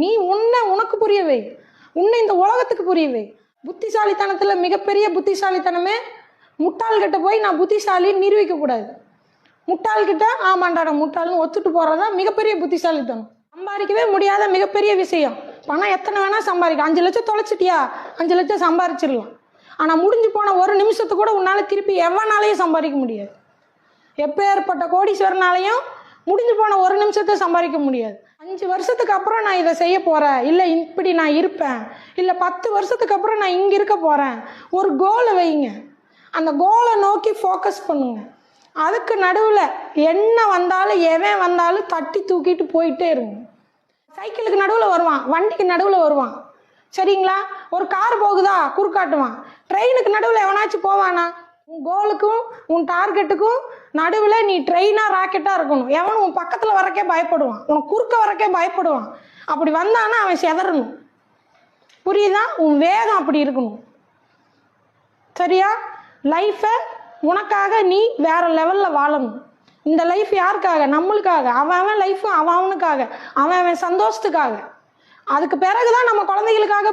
நீ உனக்கு புரியவை, உன்னை இந்த உலகத்துக்கு புரியவை. புத்திசாலித்தனத்தில் மிகப்பெரிய புத்திசாலித்தனமே முட்டாள்கிட்ட போய் நான் புத்திசாலின்னு நிரூபிக்க கூடாது. முட்டாள்கிட்ட ஆமாண்டா நான் முட்டாள்னு ஒத்துட்டு போறதா மிகப்பெரிய புத்திசாலித்தனம். சம்பாதிக்கவே முடியாத மிகப்பெரிய விஷயம். பணம் எத்தனை வேணா சம்பாதிக்க. 5 லட்சம் தொலைச்சிட்டியா, 5 லட்சம் சம்பாரிச்சிடலாம். ஆனால் முடிஞ்சு போன ஒரு நிமிஷத்தை கூட உன்னால் திருப்பி எவனாலையும் சம்பாதிக்க முடியாது. எப்பேற்பட்ட கோடீஸ்வரனாலையும் முடிஞ்சு போன ஒரு நிமிஷத்தை சம்பாதிக்க முடியாது. 5 வருஷத்துக்கு அப்புறம் நான் இதை செய்ய போகிறேன், இல்லை இப்படி நான் இருப்பேன், இல்லை 10 வருஷத்துக்கு அப்புறம் நான் இங்கே இருக்க போகிறேன். ஒரு கோலை வைங்க, அந்த கோலை நோக்கி ஃபோக்கஸ் பண்ணுங்க. அதுக்கு நடுவில் என்ன வந்தாலும் எவன் வந்தாலும் தட்டி தூக்கிட்டு போயிட்டே இருங்க. சைக்கிளுக்கு நடுவில் வருவான், வண்டிக்கு நடுவில் வருவான், சரிங்களா? ஒரு கார் போகுதா குறுக்காட்டுவான். ட்ரெயினுக்கு நடுவில் எவனாச்சும் போவானா? உன் கோலுக்கும் உன் டார்கெட்டுக்கும் நடுவில் நீ ட்ரெயினாக ராக்கெட்டாக இருக்கணும். எவனும் உன் பக்கத்தில் வரக்கே பயப்படுவான், உனக்கு குறுக்க வரக்கே பயப்படுவான். அப்படி வந்தானா அவன் செதறணும். புரியுதா? உன் வேகம் அப்படி இருக்கணும், சரியா? லைஃப்பை உனக்காக நீ வேற லெவலில் வாழணும். இந்த லைஃப் யாருக்காக? நம்மளுக்காக. அவன் லைஃப்பும் அவனுக்காக, அவன் சந்தோஷத்துக்காக. அதுக்கு பிறகுதான் நம்ம குழந்தைகளுக்காக